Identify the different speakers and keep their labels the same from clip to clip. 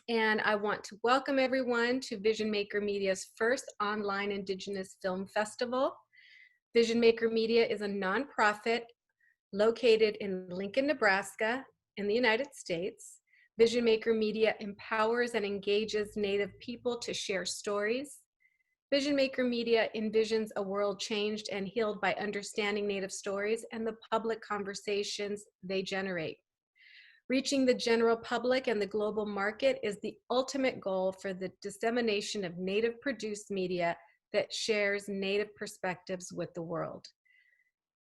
Speaker 1: and I want to welcome everyone to Vision Maker Media's first online Indigenous Film Festival. Vision Maker Media is a nonprofit located in Lincoln, Nebraska, in the United States. Vision Maker Media empowers and engages Native people to share stories. Vision Maker Media envisions a world changed and healed by understanding Native stories and the public conversations they generate. Reaching the general public and the global market is the ultimate goal for the dissemination of Native-produced media that shares Native perspectives with the world.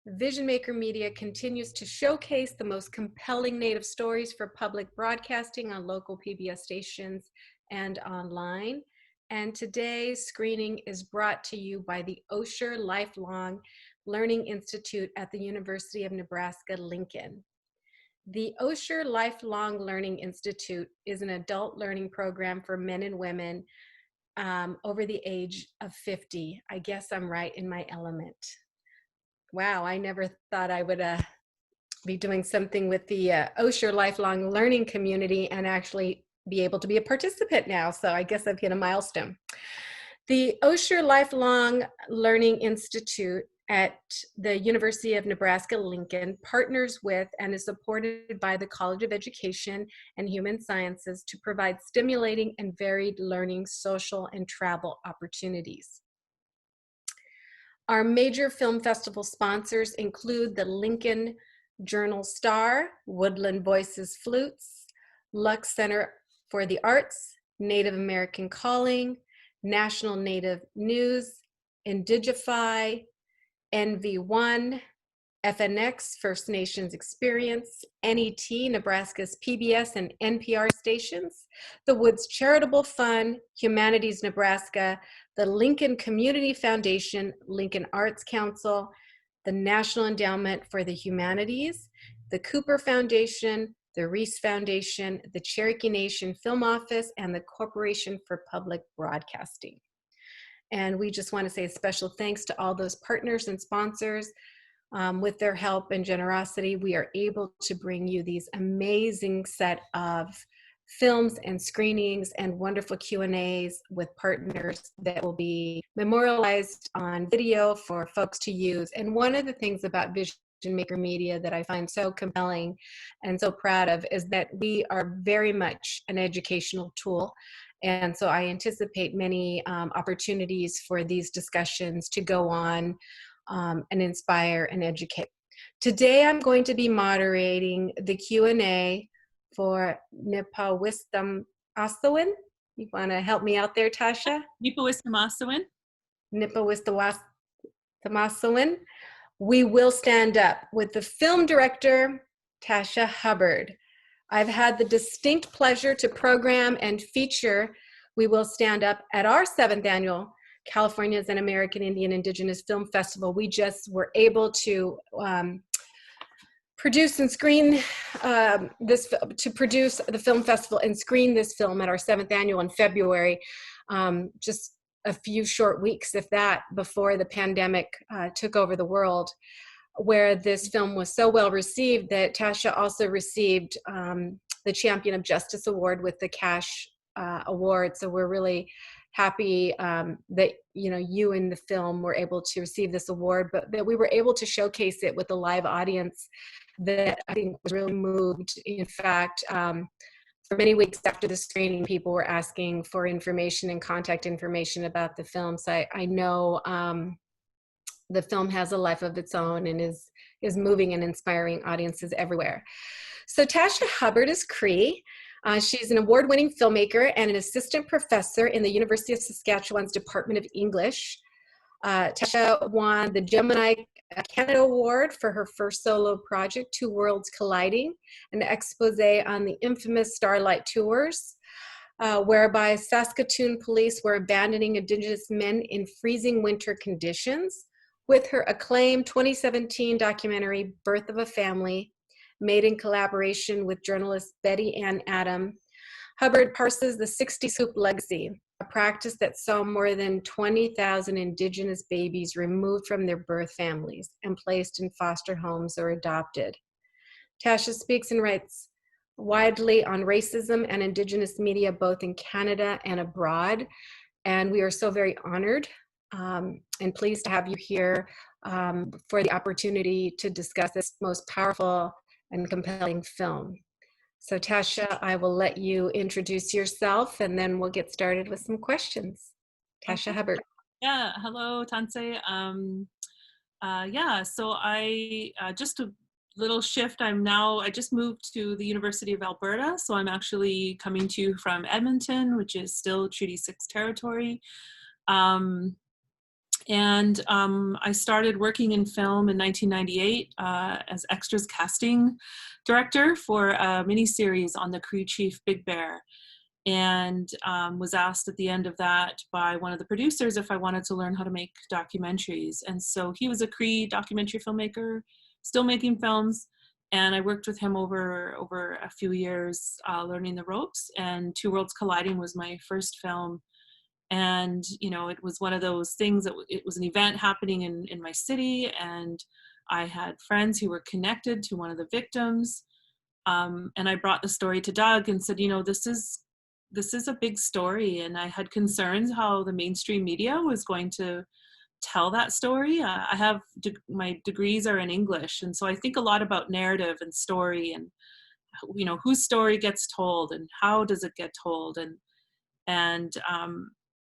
Speaker 1: Vision Maker Media continues to showcase the most compelling Native stories for public broadcasting on local PBS stations and online. And today's screening is brought to you by the Osher Lifelong Learning Institute at the University of Nebraska-Lincoln. The Osher Lifelong Learning Institute is an adult learning program for men and women over the age of 50. I guess I'm right in my element. Wow, I never thought I would be doing something with the Osher Lifelong Learning community and actually be able to be a participant now. So I guess I've hit a milestone. The Osher Lifelong Learning Institute at the University of Nebraska-Lincoln partners with and is supported by the College of Education and Human Sciences to provide stimulating and varied learning, social, and travel opportunities. Our major film festival sponsors include the Lincoln Journal Star, Woodland Voices Flutes, Lux Center for the Arts, Native American Calling, National Native News, Indigify, NV1, FNX, First Nations Experience, NET, Nebraska's PBS and NPR stations, the Woods Charitable Fund, Humanities Nebraska, the Lincoln Community Foundation, Lincoln Arts Council, the National Endowment for the Humanities, the Cooper Foundation, the Reese Foundation, the Cherokee Nation Film Office, and the Corporation for Public Broadcasting. And we just want to say a special thanks to all those partners and sponsors. With their help and generosity, we are able to bring you these amazing set of films and screenings and wonderful Q&As with partners that will be memorialized on video for folks to use. And one of the things about Vision Maker Media that I find so compelling and so proud of is that we are very much an educational tool. And so I anticipate many opportunities for these discussions to go on and inspire and educate. Today I'm going to be moderating the Q&A for nîpawistamâsowin. You want to help me out there, Tasha?
Speaker 2: Nîpawistamâsowin.
Speaker 1: Nîpawistamâsowin. We will stand up with the film director, Tasha Hubbard. I've had the distinct pleasure to program and feature We Will Stand Up at our 7th annual California's and American Indian Indigenous Film Festival. We just were able to produce and screen produce the film festival and screen this film at our 7th annual in February, just a few short weeks, if that, before the pandemic took over the world, where this film was so well received that Tasha also received the Champion of Justice Award with the Cash Award. So we're really happy that you in the film were able to receive this award, but that we were able to showcase it with a live audience that I think was really moved. In fact, for many weeks after the screening, people were asking for information and contact information about the film. So I know the film has a life of its own and is moving and inspiring audiences everywhere. So Tasha Hubbard is Cree. She's an award-winning filmmaker and an assistant professor in the University of Saskatchewan's Department of English. Tasha won the Gemini Canada Award for her first solo project, Two Worlds Colliding, an expose on the infamous Starlight Tours, whereby Saskatoon police were abandoning Indigenous men in freezing winter conditions. With her acclaimed 2017 documentary, Birth of a Family, made in collaboration with journalist Betty Ann Adam, Hubbard parses the 60s hoop legacy, a practice that saw more than 20,000 Indigenous babies removed from their birth families and placed in foster homes or adopted. Tasha speaks and writes widely on racism and Indigenous media, both in Canada and abroad. And we are so very honored and pleased to have you here for the opportunity to discuss this most powerful and compelling film. So Tasha, I will let you introduce yourself and then we'll get started with some questions. Tasha
Speaker 2: Okay.
Speaker 1: Hubbard.
Speaker 2: Yeah, hello, Tansei. Yeah, so I just a little shift. I just moved to the University of Alberta, so I'm actually coming to you from Edmonton, which is still Treaty 6 territory. I started working in film in 1998 as extras casting director for a miniseries on the Cree chief Big Bear, and was asked at the end of that by one of the producers if I wanted to learn how to make documentaries. And so he was a Cree documentary filmmaker, still making films, and I worked with him over a few years, learning the ropes. And Two Worlds Colliding was my first film. And it was one of those things that it was an event happening in my city, and I had friends who were connected to one of the victims. And I brought the story to Doug and said, this is a big story, and I had concerns how the mainstream media was going to tell that story. I have my degrees are in English, and so I think a lot about narrative and story, and whose story gets told and how does it get told, and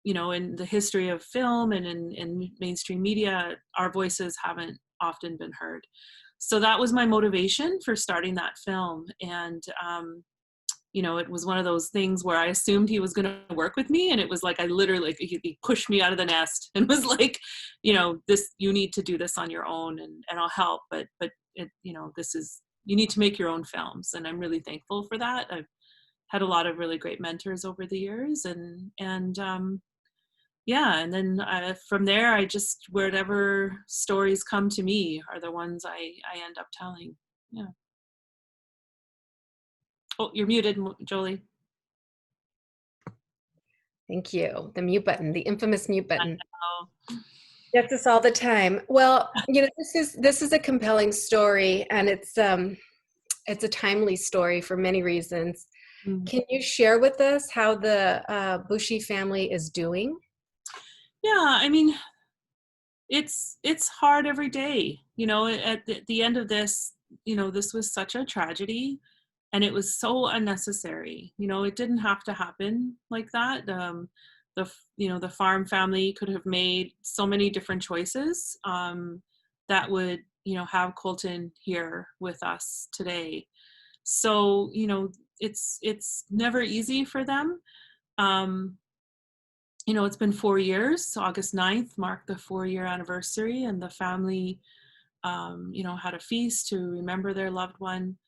Speaker 2: in the history of film and in mainstream media, our voices haven't often been heard. So that was my motivation for starting that film. And it was one of those things where I assumed he was going to work with me, and it was like I literally he pushed me out of the nest and was like, this, you need to do this on your own, and I'll help, but it, this is, you need to make your own films. And I'm really thankful for that. I've had a lot of really great mentors over the years, and yeah, and then from there, I just, whatever stories come to me are the ones I end up telling. Yeah. Oh, you're muted, Jolie.
Speaker 1: Thank you. The mute button, the infamous mute button.
Speaker 2: Oh.
Speaker 1: Gets us all the time. Well, this is a compelling story, and it's a timely story for many reasons.
Speaker 2: Mm.
Speaker 1: Can you share with us how the Bushy family is doing?
Speaker 2: Yeah, I mean, it's hard every day. At the end of this, this was such a tragedy, and it was so unnecessary. It didn't have to happen like that. The farm family could have made so many different choices that would have Colton here with us today. So it's never easy for them. It's been 4 years. So August 9th marked the 4-year anniversary, and the family had a feast to remember their loved one.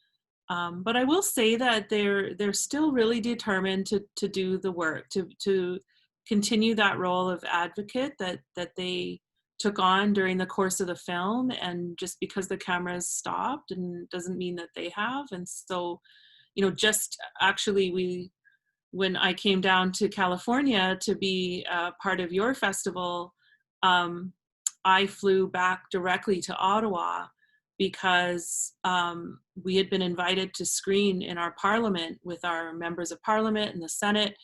Speaker 2: But I will say that they're still really determined to do the work, to continue that role of advocate that they took on during the course of the film. And just because the cameras stopped and doesn't mean that they have. And so, just actually when I came down to California to be part of your festival, I flew back directly to Ottawa because we had been invited to screen in our parliament with our members of parliament and the Senate,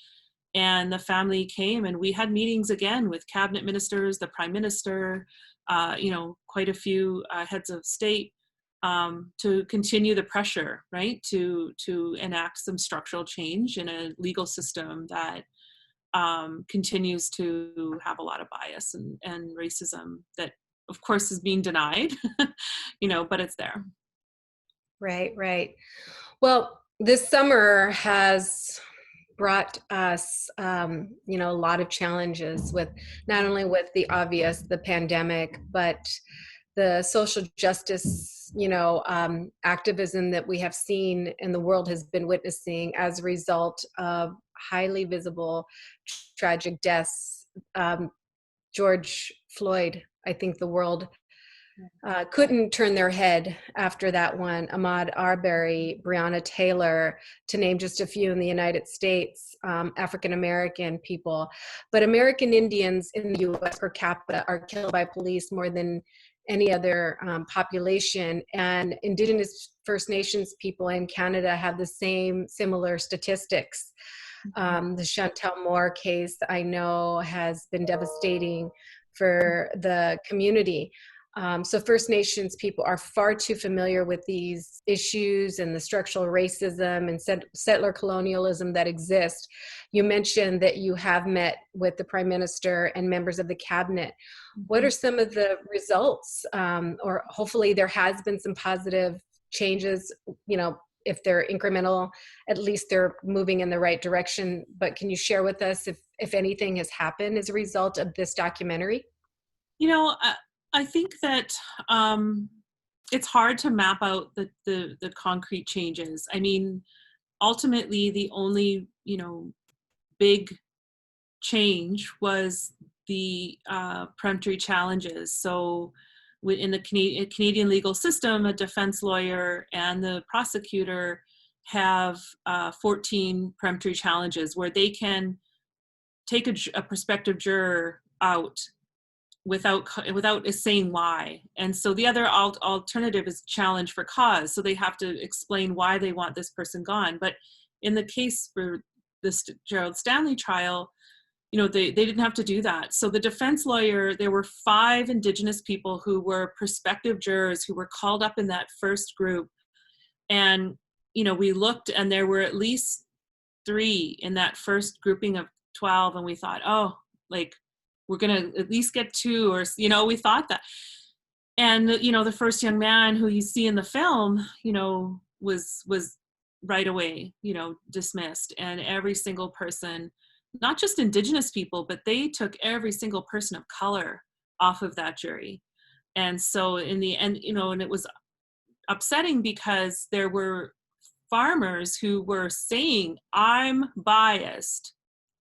Speaker 2: and the family came, and we had meetings again with cabinet ministers, the prime minister, quite a few heads of state, to continue the pressure, right, to enact some structural change in a legal system that continues to have a lot of bias and racism that, of course, is being denied, but it's there.
Speaker 1: Right. Well, this summer has brought us, a lot of challenges with not only with the obvious, the pandemic, but the social justice, activism that we have seen and the world has been witnessing as a result of highly visible, tragic deaths. George Floyd, I think the world couldn't turn their head after that one. Ahmaud Arbery, Breonna Taylor, to name just a few in the United States, African-American people. But American Indians in the US per capita are killed by police more than any other population. And Indigenous First Nations people in Canada have the same similar statistics. The Chantel Moore case, I know, has been devastating for the community. So First Nations people are far too familiar with these issues and the structural racism and settler colonialism that exist. You mentioned that you have met with the Prime Minister and members of the cabinet. What are some of the results? Or hopefully there has been some positive changes, you know, if they're incremental, at least they're moving in the right direction. But can you share with us if anything has happened as a result of this documentary?
Speaker 2: You know, I think that it's hard to map out the concrete changes. I mean, ultimately, the only, you know, big change was the peremptory challenges. So in the Canadian legal system, a defense lawyer and the prosecutor have 14 peremptory challenges where they can take a prospective juror out without saying why. And so the other alternative is challenge for cause. So they have to explain why they want this person gone. But in the case for this Gerald Stanley trial, you know, they didn't have to do that. So the defense lawyer, there were 5 Indigenous people who were prospective jurors who were called up in that first group. And, you know, we looked and there were at least 3 in that first grouping of 12. And we thought, oh, like, we're going to at least get 2, or, you know, we thought that. And, you know, the first young man who you see in the film, you know, was right away, you know, dismissed. And every single person, not just Indigenous people, but they took every single person of color off of that jury. And so in the end, you know, and it was upsetting because there were farmers who were saying, I'm biased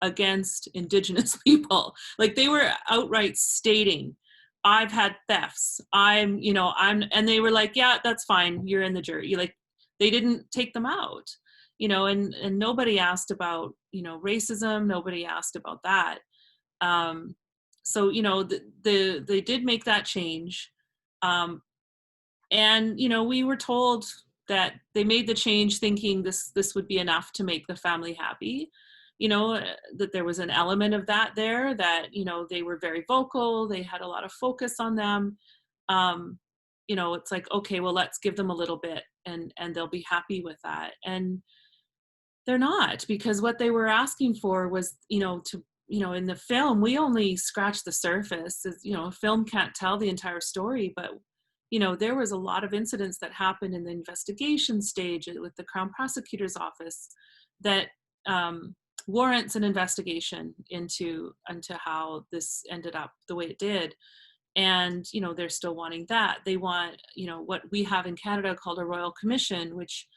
Speaker 2: against Indigenous people. Like, they were outright stating, I've had thefts. And they were like, yeah, that's fine. You're in the jury. Like, they didn't take them out, you know, and nobody asked about, you know, racism. Nobody asked about that. So, you know, they did make that change. And, you know, we were told that they made the change thinking this would be enough to make the family happy. You know, that there was an element of that there, that, you know, they were very vocal. They had a lot of focus on them. You know, it's like, okay, well, let's give them a little bit and they'll be happy with that. And they're not, because what they were asking for was, you know, in the film, we only scratched the surface. You know, a film can't tell the entire story, but, you know, there was a lot of incidents that happened in the investigation stage with the Crown Prosecutor's Office that warrants an investigation into how this ended up the way it did. And, you know, they're still wanting that. They want, you know, what we have in Canada called a Royal Commission, which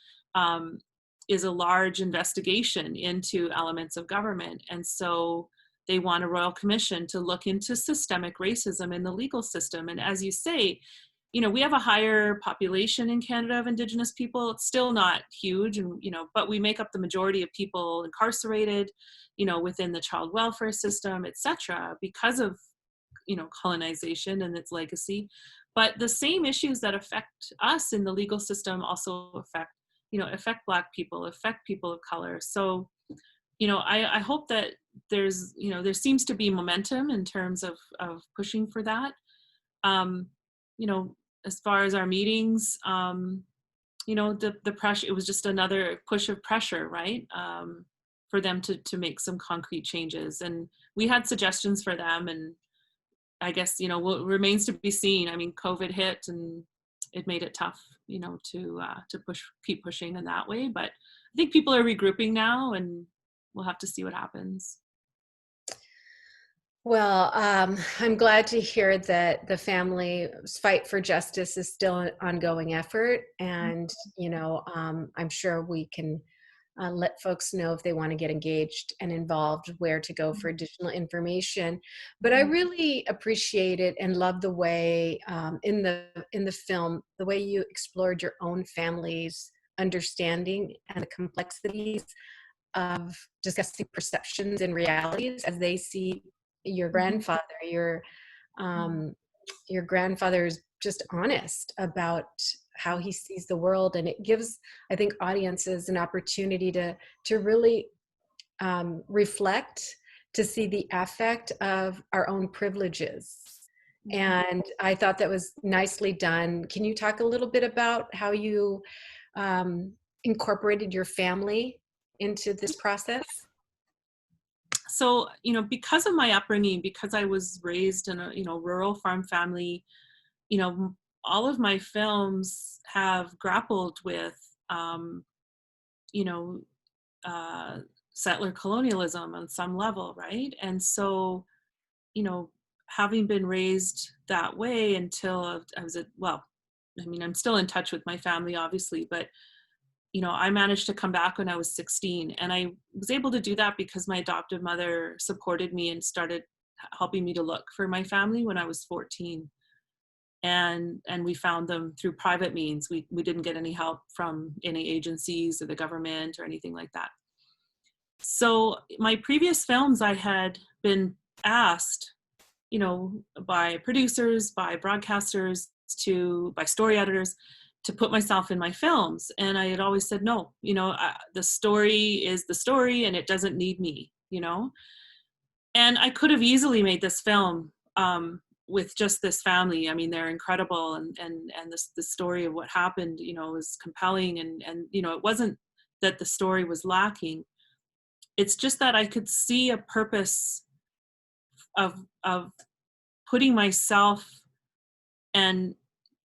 Speaker 2: is a large investigation into elements of government. And so they want a Royal Commission to look into systemic racism in the legal system. And as you say, you know, we have a higher population in Canada of Indigenous people. It's still not huge, and, you know, but we make up the majority of people incarcerated, you know, within the child welfare system, et cetera, because of, you know, colonization and its legacy. But the same issues that affect us in the legal system also affect Black people, affect people of color. So, you know, I hope that there's, you know, there seems to be momentum in terms of pushing for that. You know, as far as our meetings, you know, the pressure, it was just another push of pressure, right? For them to make some concrete changes. And we had suggestions for them, and I guess, you know, what remains to be seen. I mean, COVID hit and it made it tough, you know, to keep pushing in that way. But I think people are regrouping now, and we'll have to see what happens.
Speaker 1: Well, I'm glad to hear that the family's fight for justice is still an ongoing effort. And, you know, I'm sure we can let folks know if they want to get engaged and involved, where to go for additional information. But I really appreciate it and love the way in the film, the way you explored your own family's understanding and the complexities of discussing perceptions and realities as they see your grandfather, your grandfather's just honest about how he sees the world. And it gives, I think, audiences an opportunity to really reflect, to see the effect of our own privileges. And I thought that was nicely done. Can you talk a little bit about how you incorporated your family into this process?
Speaker 2: So, because of my upbringing, because I was raised in a, rural farm family, all of my films have grappled with, you know, uh, settler colonialism on some level, right? And so, having been raised that way until I was I'm still in touch with my family, obviously, but I managed to come back when I was 16, and I was able to do that because my adoptive mother supported me and started helping me to look for my family when I was 14. And we found them through private means. We didn't get any help from any agencies or the government or anything like that. So my previous films, I had been asked, by producers, by broadcasters, by story editors, to put myself in my films. And I had always said, no, the story is the story and it doesn't need me, And I could have easily made this film with just this family. I mean, they're incredible. And the story of what happened, is compelling. And it wasn't that the story was lacking. It's just that I could see a purpose of putting myself and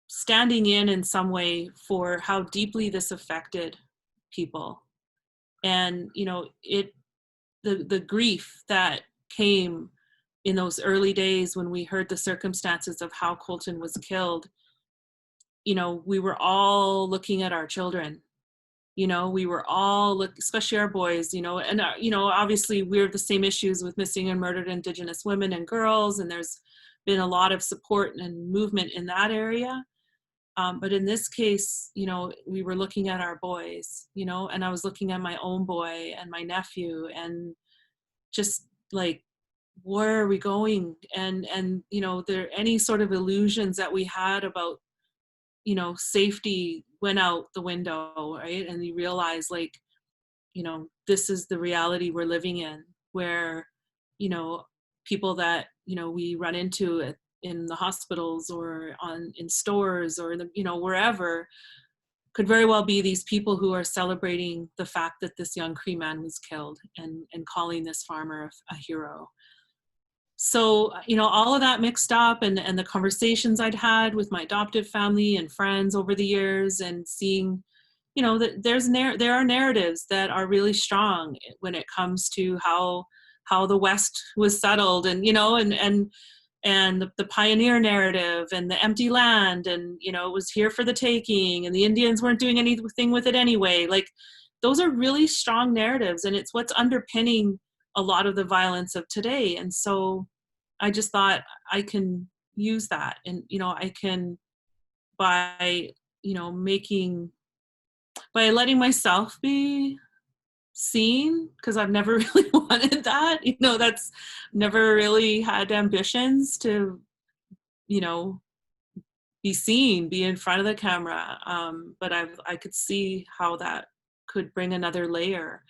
Speaker 2: standing in some way for how deeply this affected people. And the grief that came in those early days when we heard the circumstances of how Colton was killed, we were all looking at our children. We were all, especially our boys, and obviously we're the same issues with missing and murdered Indigenous women and girls, and there's been a lot of support and movement in that area. But in this case, we were looking at our boys, and I was looking at my own boy and my nephew, and just like, where are we going? And there any sort of illusions that we had about, safety went out the window, right? And you realize, like, this is the reality we're living in, where, people that, we run into in the hospitals or in stores or wherever, could very well be these people who are celebrating the fact that this young Cree man was killed and calling this farmer a hero. So, all of that mixed up, and the conversations I'd had with my adoptive family and friends over the years, and seeing, that there are narratives that are really strong when it comes to how the West was settled, and the pioneer narrative and the empty land, and it was here for the taking, and the Indians weren't doing anything with it anyway. Like, those are really strong narratives, and it's what's underpinning a lot of the violence of today. And so I just thought I can use that, and I can, by by letting myself be seen, because I've never really wanted that, that's never really had ambitions to be seen, be in front of the camera, but I could see how that could bring another layer.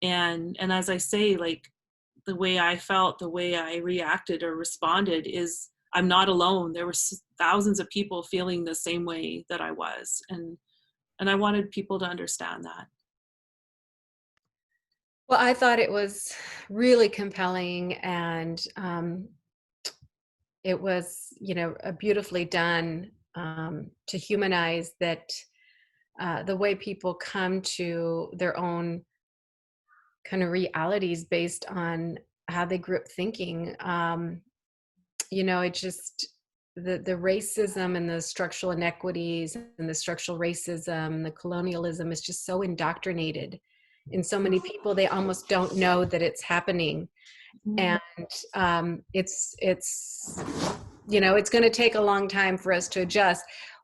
Speaker 2: And as I say, like, the way I felt, the way I reacted or responded is I'm not alone. There were thousands of people feeling the same way that I was. And I wanted people to understand that.
Speaker 1: Well, I thought it was really compelling, and it was, beautifully done, to humanize that, the way people come to their own kind of realities based on how they grew up thinking. It just, the racism and the structural inequities and the structural racism, the colonialism is just so indoctrinated in so many people, they almost don't know that it's happening. And it's going to take a long time for us to adjust.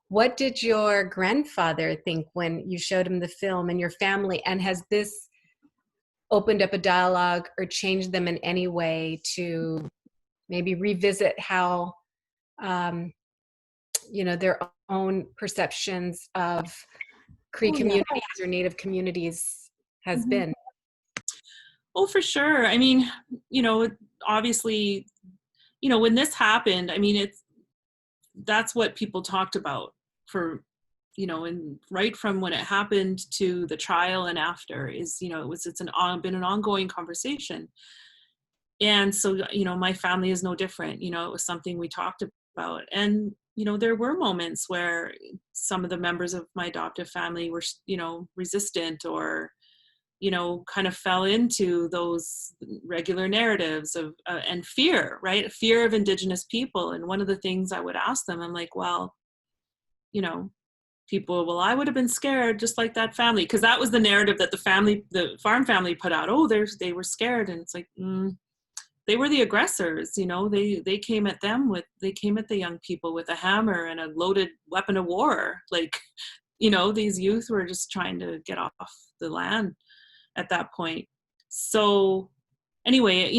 Speaker 1: What did your grandfather think when you showed him the film, and your family? And has this opened up a dialogue or changed them in any way to maybe revisit how their own perceptions of Cree
Speaker 2: Oh yeah.
Speaker 1: communities or Native communities has
Speaker 2: Mhm.
Speaker 1: been.
Speaker 2: Oh, for sure. I mean, obviously, when this happened, I mean, that's what people talked about for, and right from when it happened to the trial and after is, been an ongoing conversation. And so, my family is no different. It was something we talked about. And, there were moments where some of the members of my adoptive family were, resistant or, kind of fell into those regular narratives of and fear, right? Fear of Indigenous people. And one of the things I would ask them, I'm like, well, you know, people, well, I would have been scared just like that family, because that was the narrative that the farm family put out. Oh, they were scared, and it's like, they were the aggressors. They came at the young people with a hammer and a loaded weapon of war. Like, these youth were just trying to get off the land at that point. So anyway,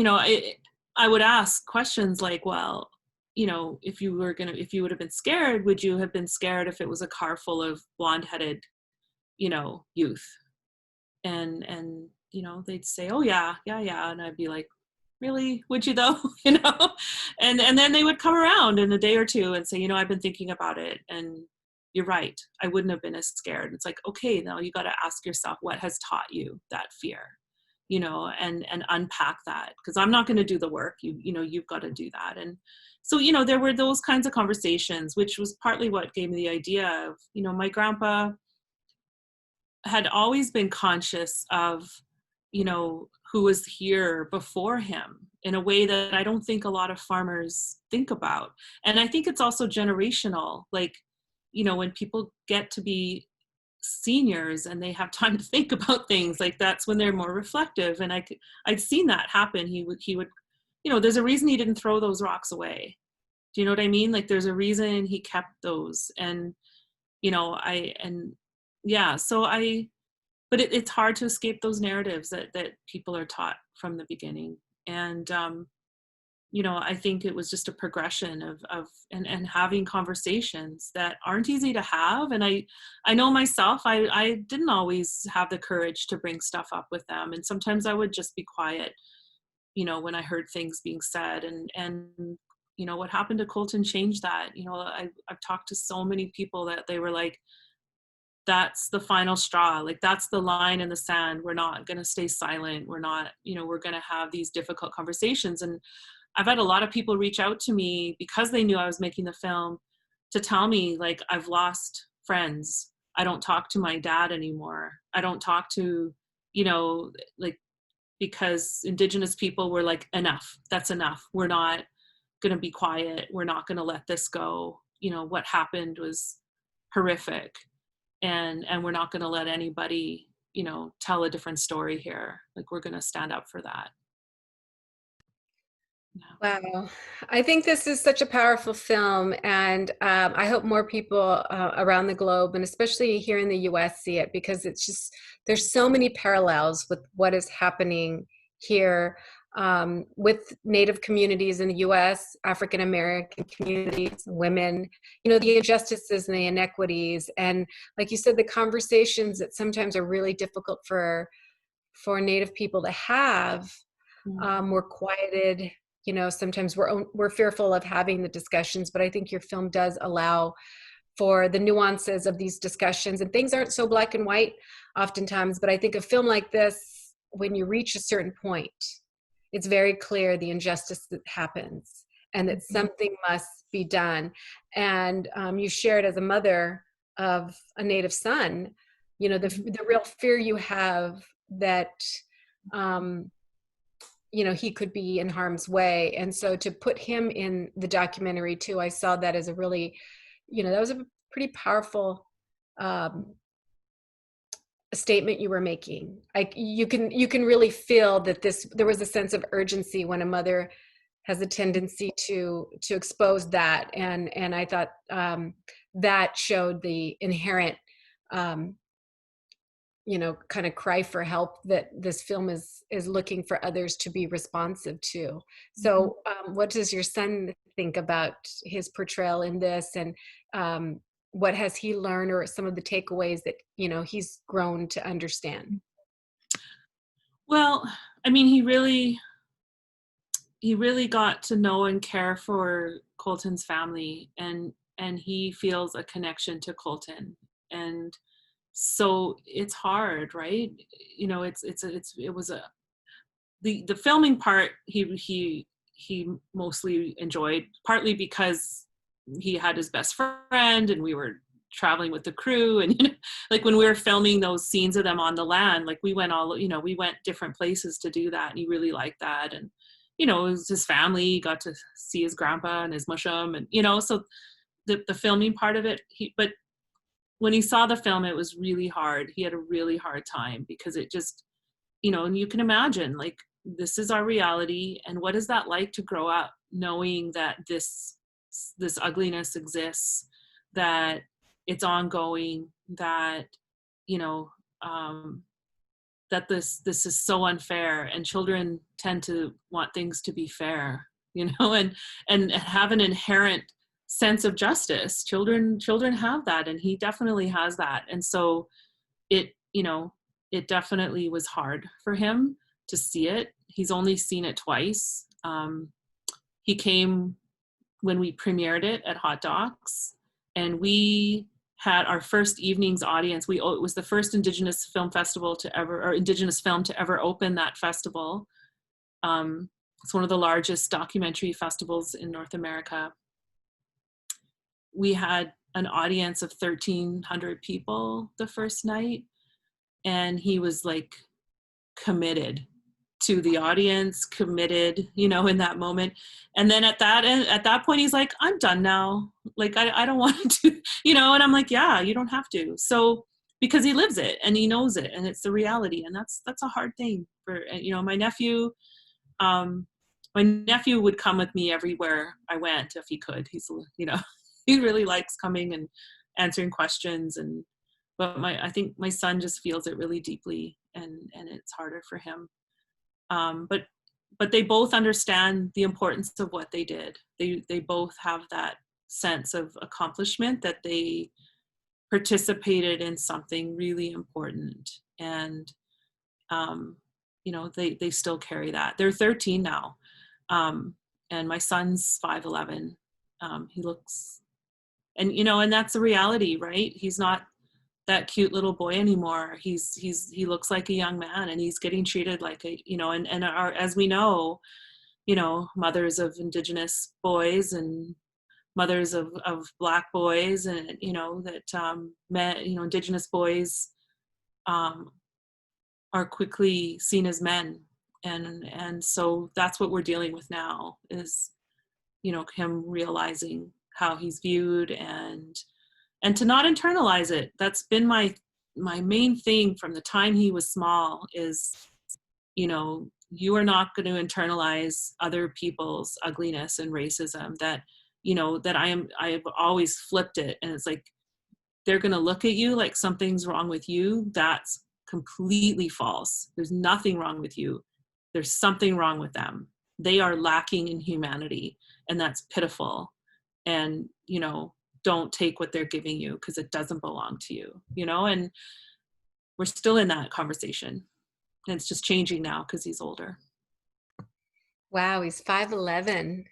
Speaker 2: I would ask questions like, well, if you would have been scared, would you have been scared if it was a car full of blonde-headed, youth? And they'd say, oh yeah, yeah, yeah. And I'd be like, really? Would you though? And then they would come around in a day or two and say, I've been thinking about it, and you're right, I wouldn't have been as scared. It's like, okay, now you got to ask yourself, what has taught you that fear? And unpack that, because I'm not going to do the work. You've got to do that. And so, there were those kinds of conversations, which was partly what gave me the idea of, my grandpa had always been conscious of, who was here before him in a way that I don't think a lot of farmers think about. And I think it's also generational. Like, when people get to be seniors and they have time to think about things, like that's when they're more reflective. And I'd seen that happen. He would, there's a reason he didn't throw those rocks away. Do you know what I mean? Like, there's a reason he kept those. And, yeah, so but it's hard to escape those narratives that people are taught from the beginning. And, I think it was just a progression and having conversations that aren't easy to have. And I know myself, I didn't always have the courage to bring stuff up with them. And sometimes I would just be quiet, when I heard things being said. And what happened to Colton changed that. I've talked to so many people that they were like, that's the final straw. Like, that's the line in the sand. We're not going to stay silent. We're not, we're going to have these difficult conversations. And I've had a lot of people reach out to me because they knew I was making the film to tell me, like, I've lost friends. I don't talk to my dad anymore. I don't talk to, like, because Indigenous people were like, enough, that's enough. We're not going to be quiet. We're not going to let this go. What happened was horrific. And we're not going to let anybody, tell a different story here. Like, we're going to stand up for that. Yeah.
Speaker 1: Wow. I think this is such a powerful film, and I hope more people around the globe, and especially here in the US, see it, because it's just, there's so many parallels with what is happening here with Native communities in the US, African American communities, women, the injustices and the inequities. And like you said, the conversations that sometimes are really difficult for Native people to have were quieted. Sometimes we're fearful of having the discussions, but I think your film does allow for the nuances of these discussions, and things aren't so black and white oftentimes. But I think a film like this, when you reach a certain point, it's very clear the injustice that happens and that something must be done. And you shared, as a mother of a Native son, the real fear you have that he could be in harm's way. And so to put him in the documentary too, I saw that as a really, that was a pretty powerful statement you were making. Like, you can really feel that there was a sense of urgency when a mother has a tendency to expose that. And I thought that showed the inherent kind of cry for help that this film is looking for others to be responsive to. So what does your son think about his portrayal in this, and what has he learned, or some of the takeaways that, he's grown to understand?
Speaker 2: Well, I mean, he really got to know and care for Colton's family, and he feels a connection to Colton. And so it's hard, right? It was a the filming part he mostly enjoyed, partly because he had his best friend and we were traveling with the crew. And like when we were filming those scenes of them on the land, like we went different places to do that, and he really liked that. And it was his family. He got to see his grandpa and his mushum, and so the filming part of it, but when he saw the film, it was really hard. He had a really hard time because it just, and you can imagine, like, this is our reality, and what is that like to grow up knowing that this ugliness exists, that it's ongoing, that you know that this is so unfair, and children tend to want things to be fair, and have an inherent sense of justice. Children have that, and he definitely has that. And so it you know it definitely was hard for him to see it. He's only seen it twice. He came when we premiered it at Hot Docs, and we had our first evening's audience. It was the first Indigenous film festival Indigenous film to ever open that festival. It's one of the largest documentary festivals in North America. We had an audience of 1,300 people the first night, and he was like committed to the audience, committed, in that moment. And then at that point, he's like, I'm done now. Like, I don't want to, and I'm like, yeah, you don't have to. So, because he lives it and he knows it, and it's the reality. And that's a hard thing for, my nephew. My nephew would come with me everywhere I went if he could. He's, he really likes coming and answering questions. But I think my son just feels it really deeply, and it's harder for him. But they both understand the importance of what they did. They both have that sense of accomplishment, that they participated in something really important. And they still carry that. They're 13 now, and my son's 5'11". He looks, and that's the reality, right? He's not that cute little boy anymore. He looks like a young man, and he's getting treated like as we know, mothers of Indigenous boys and mothers of Black boys, and that men, Indigenous boys are quickly seen as men. And so that's what we're dealing with now, is him realizing how he's viewed, and to not internalize it. That's been my main thing from the time he was small, is you are not going to internalize other people's ugliness and racism. That I've always flipped it, and it's like, they're going to look at you like something's wrong with you. That's completely false. There's nothing wrong with you. There's something wrong with them. They are lacking in humanity, and that's pitiful. And don't take what they're giving you, because it doesn't belong to you, and we're still in that conversation, and it's just changing now because he's older.
Speaker 1: Wow, he's 5'11".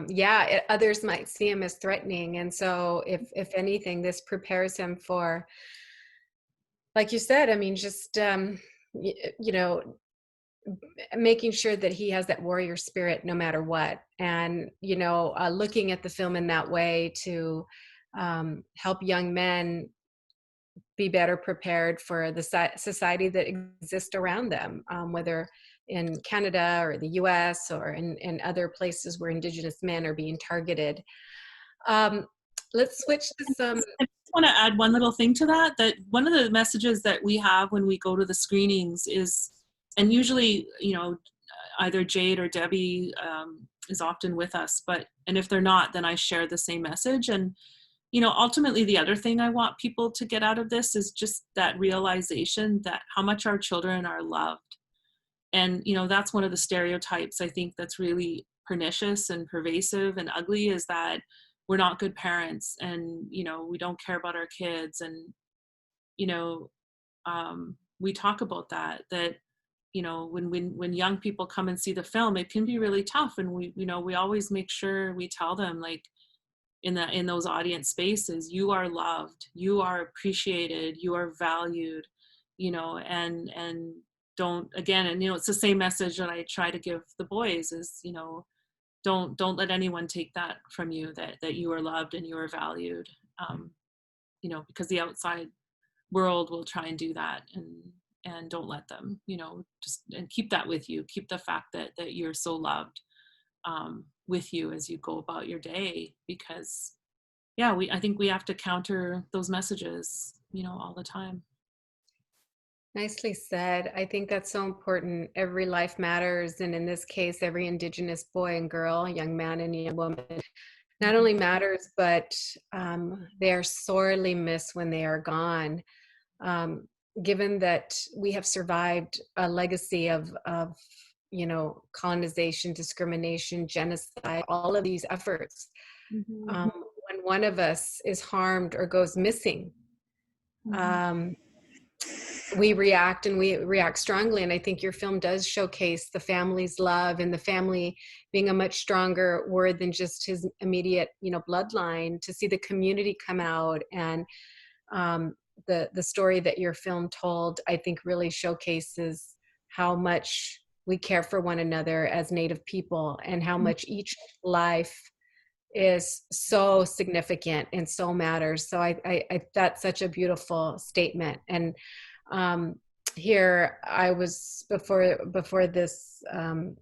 Speaker 1: Yeah, others might see him as threatening. And so if anything, this prepares him for, like you said, I mean, just, making sure that he has that warrior spirit no matter what. And, looking at the film in that way to help young men be better prepared for the society that exists around them, whether in Canada or the US or in other places where Indigenous men are being targeted. Um, let's switch to some.
Speaker 2: I just want to add one little thing to that one of the messages that we have when we go to the screenings is, and usually, either Jade or Debbie is often with us, and if they're not, then I share the same message. And ultimately, the other thing I want people to get out of this is just that realization that how much our children are loved. And, that's one of the stereotypes I think that's really pernicious and pervasive and ugly, is that we're not good parents, and we don't care about our kids. And you know we talk about that when young people come and see the film, it can be really tough. And we always make sure we tell them, like, in those audience spaces, you are loved, you are appreciated, you are valued, and don't, again, and it's the same message that I try to give the boys is, don't let anyone take that from you, that you are loved and you are valued, because the outside world will try and do that, and don't let them, just, and keep that with you, keep the fact that you're so loved with you as you go about your day. Because I think we have to counter those messages all the time.
Speaker 1: Nicely said. I think that's so important. Every life matters. And in this case, every Indigenous boy and girl, young man and young woman, not only matters, but they are sorely missed when they are gone. Given that we have survived a legacy of colonization, discrimination, genocide, all of these efforts, when one of us is harmed or goes missing, we react, and we react strongly. And I think your film does showcase the family's love, and the family being a much stronger word than just his immediate, bloodline, to see the community come out. And the story that your film told, I think, really showcases how much we care for one another as Native people, and how much each life is so significant and so matters. So I that's such a beautiful statement. And here I was, before this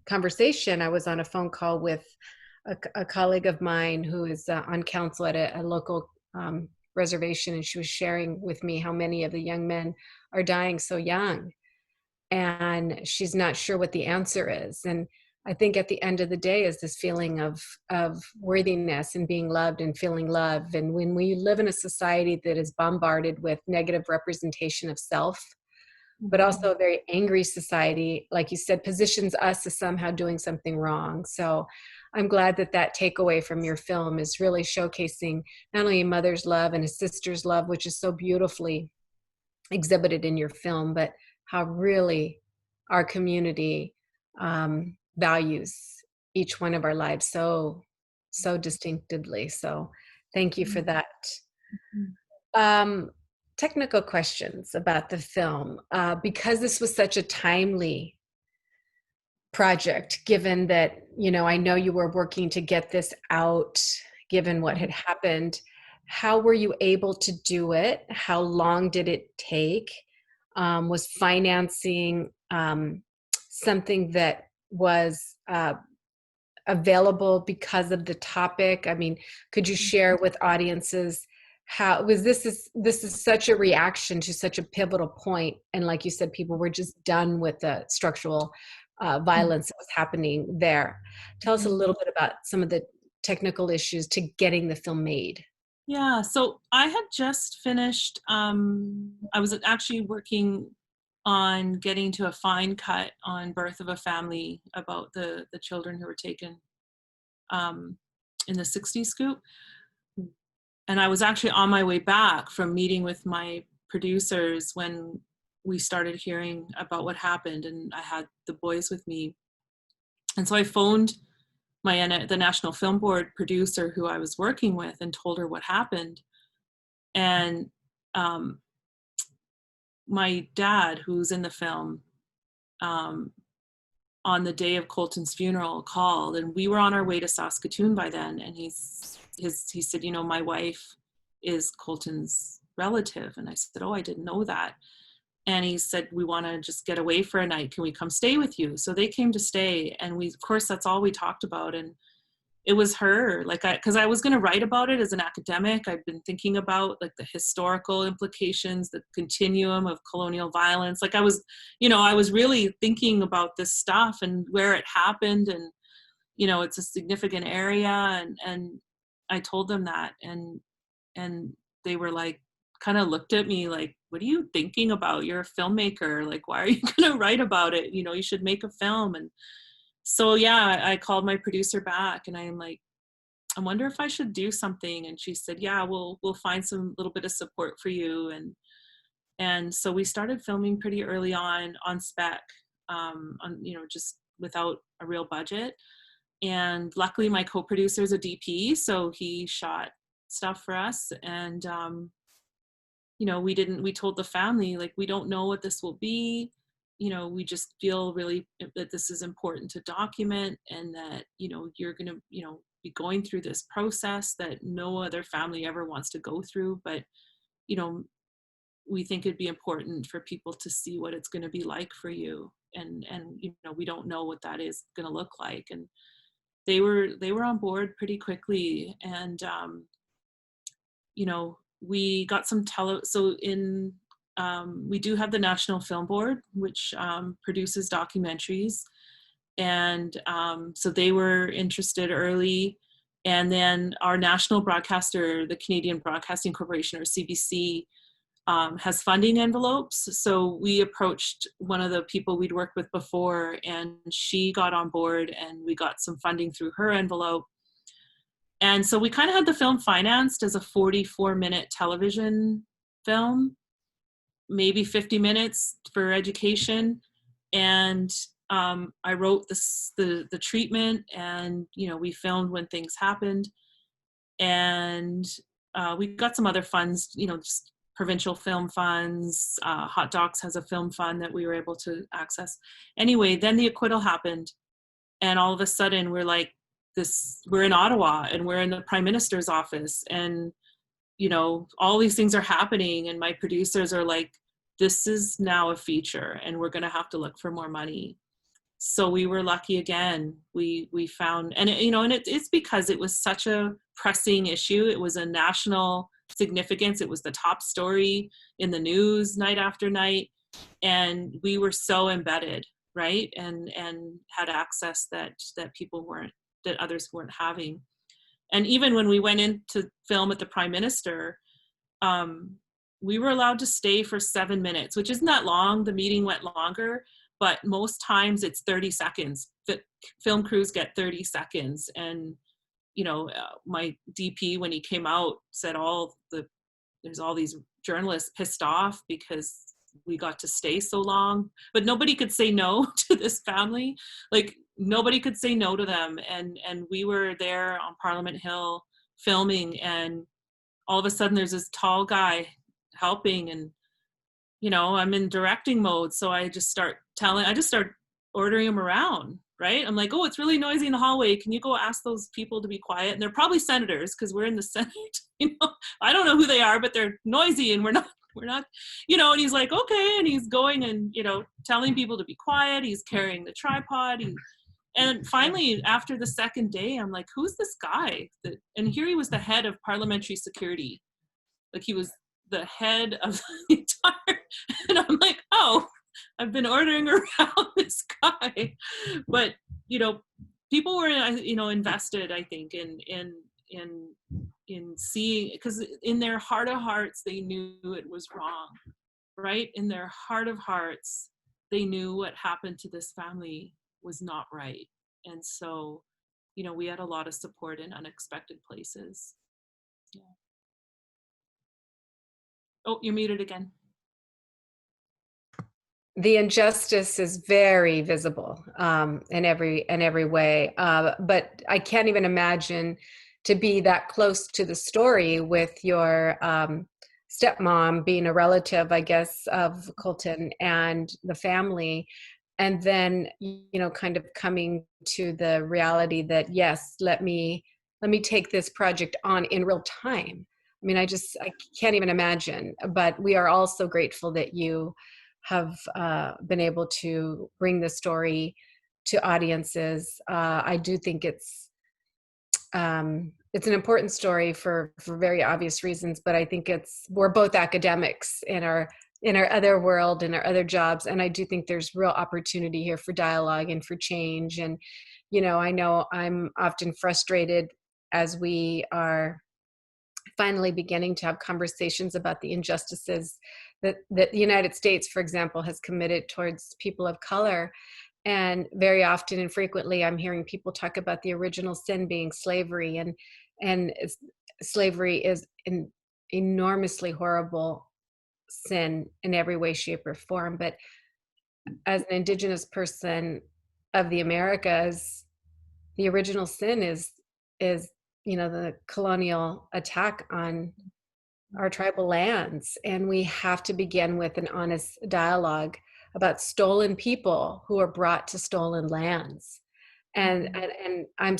Speaker 1: conversation, I was on a phone call with a colleague of mine who is on council at a local reservation, and she was sharing with me how many of the young men are dying so young, and she's not sure what the answer is. And I think at the end of the day is this feeling of worthiness and being loved and feeling love. And when we live in a society that is bombarded with negative representation of self, but also a very angry society, like you said, positions us as somehow doing something wrong. So I'm glad that takeaway from your film is really showcasing not only a mother's love and a sister's love, which is so beautifully exhibited in your film, but how really our community values each one of our lives so distinctively. So thank you for that. Technical questions about the film, because this was such a timely project, given that, I know you were working to get this out, given what had happened. How were you able to do it? How long did it take? Was financing something that was available because of the topic? I mean, could you share with audiences how was this is such a reaction to such a pivotal point, and like you said, people were just done with the structural violence that was happening there. Tell us a little bit about some of the technical issues to getting the film made.
Speaker 2: Yeah, so I had just finished, I was actually working on getting to a fine cut on Birth of a Family, about the children who were taken in the 60s scoop. And I was actually on my way back from meeting with my producers when we started hearing about what happened, and I had the boys with me. And so I phoned the National Film Board producer who I was working with and told her what happened. And my dad, who's in the film, on the day of Colton's funeral, called, and we were on our way to Saskatoon by then. And he said, my wife is Colton's relative. And I said, oh, I didn't know that. And he said, we want to just get away for a night. Can we come stay with you? So they came to stay. And of course, that's all we talked about. And it was her, because I was going to write about it as an academic. I've been thinking about the historical implications, the continuum of colonial violence. I was really thinking about this stuff and where it happened, and, it's a significant area. And I told them that, and they were kind of looked at me like, what are you thinking about? You're a filmmaker. Why are you going to write about it? You should make a film. And so, I called my producer back, and I'm like, I wonder if I should do something. And she said, yeah, we'll find some little bit of support for you. And so we started filming pretty early on spec, on, you know, just without a real budget. And luckily my co-producer is a DP, so he shot stuff for us. And, you know, we told the family, like, we don't know what this will be. You know, we just feel really that this is important to document, and that, you know, you're going to, you know, be going through this process that no other family ever wants to go through. But, you know, we think it'd be important for people to see what it's going to be like for you. And, you know, we don't know what that is going to look like. And they were on board pretty quickly. And, you know, we got some we do have the National Film Board, which produces documentaries. And so they were interested early. And then our national broadcaster, the Canadian Broadcasting Corporation, or CBC, has funding envelopes. So we approached one of the people we'd worked with before, and she got on board, and we got some funding through her envelope. And so we kind of had the film financed as a 44-minute television film, maybe 50 minutes for education. And I wrote the treatment, and, you know, we filmed when things happened. And we got some other funds, you know, just provincial film funds. Hot Docs has a film fund that we were able to access. Anyway, then the acquittal happened. And all of a sudden we're in Ottawa, and we're in the Prime Minister's office, and, you know, all these things are happening, and my producers are like, this is now a feature, and we're going to have to look for more money. So we were lucky again. We found, and it, you know, and it's because it was such a pressing issue. It was a national significance. It was the top story in the news night after night, and we were so embedded, right? And had access that others weren't having. And even when we went in to film at the Prime Minister, we were allowed to stay for 7 minutes, which isn't that long. The meeting went longer, but most times it's 30 seconds. The film crews get 30 seconds. And, you know, my DP, when he came out, said there's all these journalists pissed off because we got to stay so long, but nobody could say no to this family. Like, nobody could say no to them. And we were there on Parliament Hill filming, and all of a sudden there's this tall guy helping, and, you know, I'm in directing mode. So I just start ordering him around, right? I'm like, oh, it's really noisy in the hallway. Can you go ask those people to be quiet? And they're probably senators, because we're in the Senate, you know, I don't know who they are, but they're noisy, and we're not, you know. And he's like, okay. And he's going and, you know, telling people to be quiet. He's carrying the tripod. And finally, after the second day, I'm like, who's this guy? And here he was the head of parliamentary security. Like, he was the head of the entire, and I'm like, oh, I've been ordering around this guy. But, you know, people were, you know, invested, I think, in seeing, because in their heart of hearts, they knew it was wrong, right? In their heart of hearts, they knew what happened to this family was not right. And so, you know, we had a lot of support in unexpected places. Yeah. Oh, you're muted again.
Speaker 1: The injustice is very visible in every way, but I can't even imagine to be that close to the story with your stepmom being a relative, I guess, of Colton and the family, and then, you know, kind of coming to the reality that, yes, let me take this project on in real time. I mean, I can't even imagine. But we are all so grateful that you have been able to bring the story to audiences. I do think it's an important story for very obvious reasons, but I think we're both academics in our other world, in our other jobs, and I do think there's real opportunity here for dialogue and for change. And, you know I'm often frustrated as we are finally beginning to have conversations about the injustices that the United States, for example, has committed towards people of color. And very often and frequently, I'm hearing people talk about the original sin being slavery. And and slavery is an enormously horrible sin in every way, shape, or form. But as an Indigenous person of the Americas, the original sin is the colonial attack on our tribal lands, and we have to begin with an honest dialogue about stolen people who are brought to stolen lands. And I'm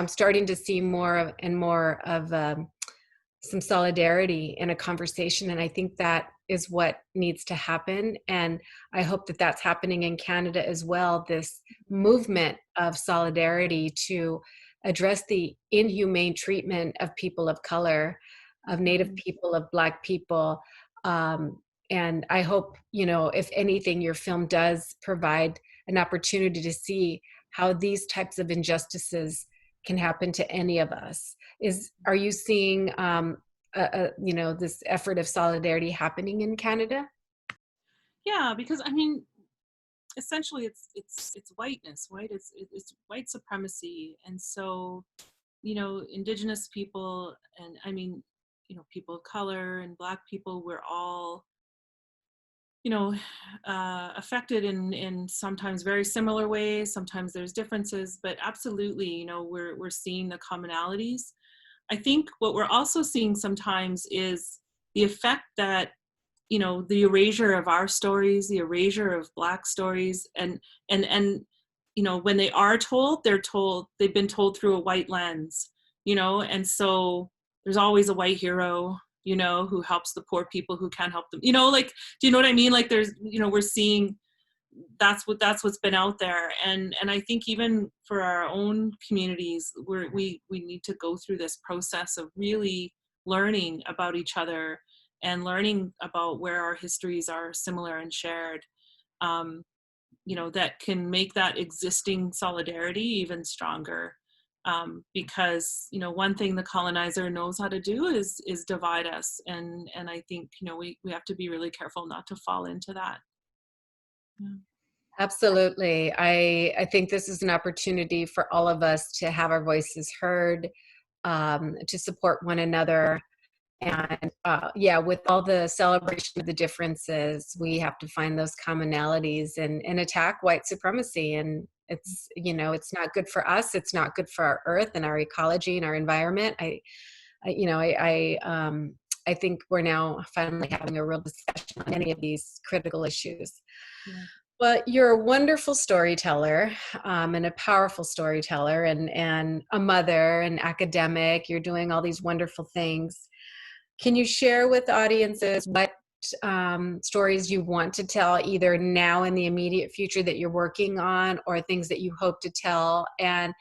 Speaker 1: starting to see more and more of some solidarity in a conversation, and I think that is what needs to happen. And I hope that that's happening in Canada as well, this movement of solidarity to address the inhumane treatment of people of color, of Native people, of Black people. And I hope, if anything, your film does provide an opportunity to see how these types of injustices can happen to any of us. Are you seeing this effort of solidarity happening in Canada?
Speaker 2: Yeah, because I mean, essentially it's whiteness, right? It's white supremacy. And so, Indigenous people, and I mean, people of color and Black people, we're all, affected in sometimes very similar ways. Sometimes there's differences, but absolutely, we're seeing the commonalities. I think what we're also seeing sometimes is the effect that, the erasure of our stories, the erasure of Black stories, and when they are told, they've been told through a white lens, and so there's always a white hero, who helps the poor people who can't help them, like, do you know what I mean? Like, there's, we're seeing that's what's been out there. And I think even for our own communities, we need to go through this process of really learning about each other and learning about where our histories are similar and shared, that can make that existing solidarity even stronger. Because one thing the colonizer knows how to do is divide us, and I think we have to be really careful not to fall into that. Yeah.
Speaker 1: Absolutely. I think this is an opportunity for all of us to have our voices heard, to support one another. And yeah, with all the celebration of the differences, we have to find those commonalities and attack white supremacy. And it's not good for us. It's not good for our earth and our ecology and our environment. I think we're now finally having a real discussion on many of these critical issues.
Speaker 2: Yeah.
Speaker 1: Well, you're a wonderful storyteller, and a powerful storyteller, and a mother, and academic. You're doing all these wonderful things. Can you share with audiences what stories you want to tell, either now in the immediate future that you're working on, or things that you hope to tell? And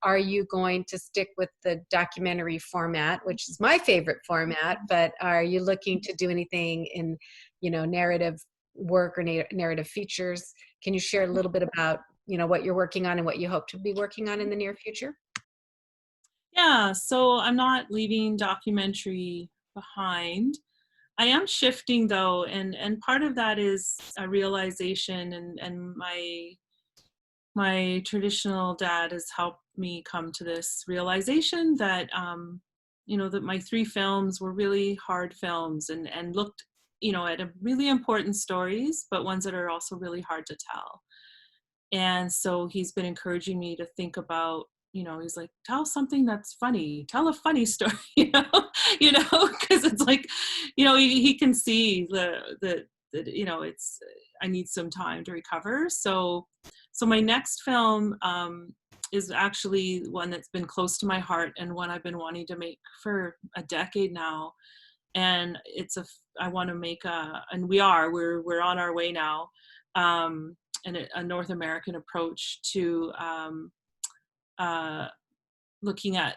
Speaker 1: are you going to stick with the documentary format, which is my favorite format, but are you looking to do anything in, narrative work or narrative features? Can you share a little bit about, what you're working on and what you hope to be working on in the near future?
Speaker 2: Yeah, so I'm not leaving documentary behind. I am shifting though, and part of that is a realization, and my traditional dad has helped me come to this realization that that my three films were really hard films, and looked at a really important stories, but ones that are also really hard to tell. And so he's been encouraging me to think about, he's like, tell something that's funny, tell a funny story, because it's like, he can see the it's, I need some time to recover. So my next film is actually one that's been close to my heart, and one I've been wanting to make for a decade now. And I want to make and we're on our way now, and a North American approach to uh, looking at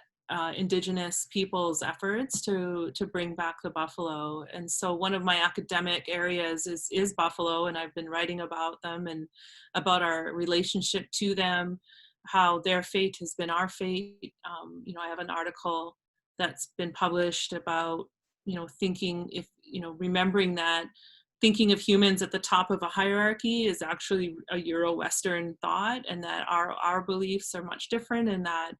Speaker 2: Indigenous people's efforts to bring back the buffalo. And so one of my academic areas is buffalo, and I've been writing about them and about our relationship to them, how their fate has been our fate. I have an article that's been published about, thinking, if, remembering that thinking of humans at the top of a hierarchy is actually a Euro-Western thought, and that our beliefs are much different, and that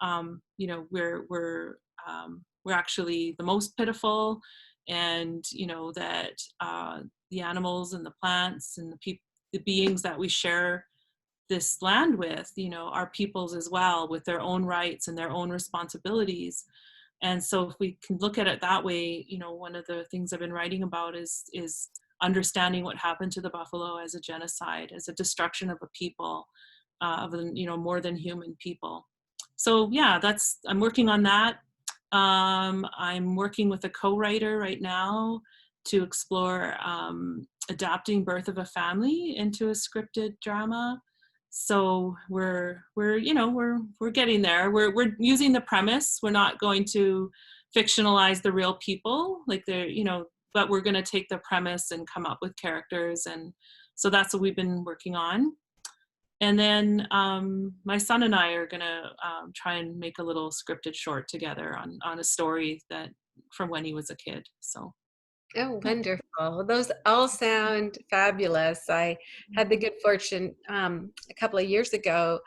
Speaker 2: we're actually the most pitiful, and that the animals and the plants and the beings that we share this land with, are peoples as well, with their own rights and their own responsibilities. And so if we can look at it that way, one of the things I've been writing about is understanding what happened to the buffalo as a genocide, as a destruction of a people, of more than human people. So yeah, I'm working on that. I'm working with a co-writer right now to explore adapting Birth of a Family into a scripted drama. So we're getting there. We're using the premise. We're not going to fictionalize the real people, like but we're going to take the premise and come up with characters, and so that's what we've been working on. And then my son and I are going to try and make a little scripted short together on a story that from when he was a kid. So
Speaker 1: Oh,
Speaker 2: yeah.
Speaker 1: wonderful. Those all sound fabulous. I had the good fortune a couple of years ago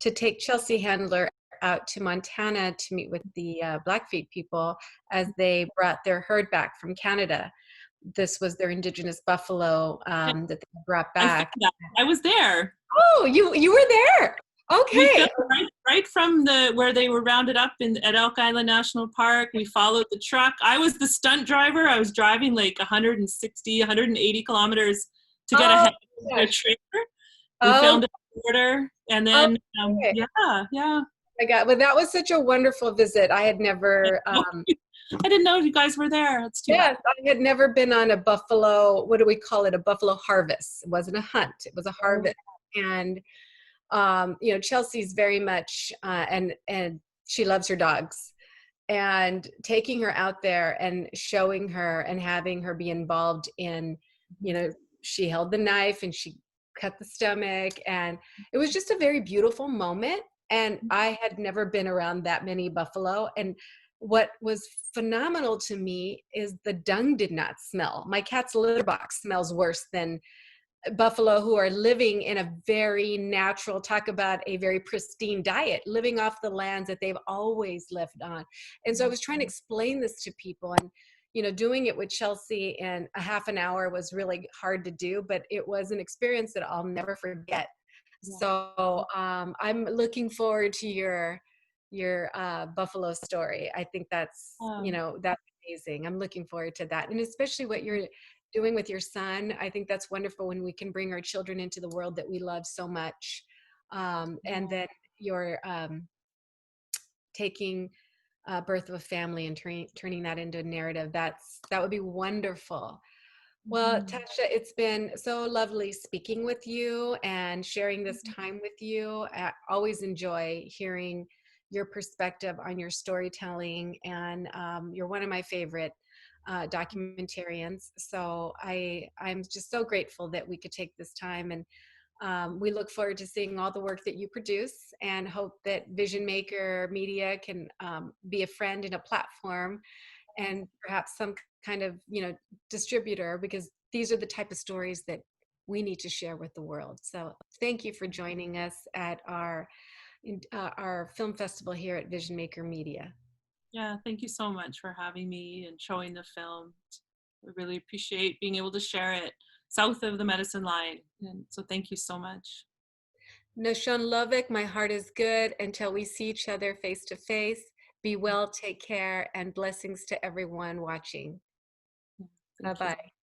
Speaker 1: to take Chelsea Handler out to Montana to meet with the Blackfeet people as they brought their herd back from Canada. This was their indigenous buffalo that they brought
Speaker 2: I filmed
Speaker 1: back.
Speaker 2: that. I was there.
Speaker 1: Oh, you were there.
Speaker 2: We
Speaker 1: Okay.
Speaker 2: filmed right from where they were rounded up at Elk Island National Park. We followed the truck. I was the stunt driver. I was driving like 160, 180 kilometers to get
Speaker 1: Oh
Speaker 2: ahead of their
Speaker 1: gosh.
Speaker 2: trailer. We
Speaker 1: Oh,
Speaker 2: filmed at the border, and then
Speaker 1: okay.
Speaker 2: yeah.
Speaker 1: My God. Well, that was such a wonderful visit. I had never
Speaker 2: I didn't know you guys were there. That's too bad.
Speaker 1: yes, I had never been on a buffalo, what do we call it? A buffalo harvest. It wasn't a hunt, it was a harvest. And Chelsea's very much and she loves her dogs. And taking her out there and showing her and having her be involved in, she held the knife and she cut the stomach, and it was just a very beautiful moment. And I had never been around that many buffalo. And what was phenomenal to me is the dung did not smell. My cat's litter box smells worse than buffalo, who are living in a very natural, talk about a very pristine diet, living off the lands that they've always lived on. And so I was trying to explain this to people, and doing it with Chelsea in a half an hour was really hard to do, but it was an experience that I'll never forget. So I'm looking forward to your buffalo story. I think that's that's amazing. I'm looking forward to that, and especially what you're doing with your son. I think that's wonderful when we can bring our children into the world that we love so much. And then you're taking Birth of a Family and turning that into a narrative. That would be wonderful. Well, Tasha, it's been so lovely speaking with you and sharing this time with you. I always enjoy hearing your perspective on your storytelling, and you're one of my favorite documentarians. So I'm just so grateful that we could take this time, and we look forward to seeing all the work that you produce, and hope that Vision Maker Media can be a friend and a platform, and perhaps some kind of distributor, because these are the type of stories that we need to share with the world. So thank you for joining us at our film festival here at Vision Maker Media.
Speaker 2: Yeah, thank you so much for having me and showing the film. I really appreciate being able to share it south of the Medicine Line. And so thank you so much.
Speaker 1: Noshon Lovick, my heart is good. Until we see each other face to face, be well, take care, and blessings to everyone watching.
Speaker 2: Thank you.
Speaker 1: Bye-bye.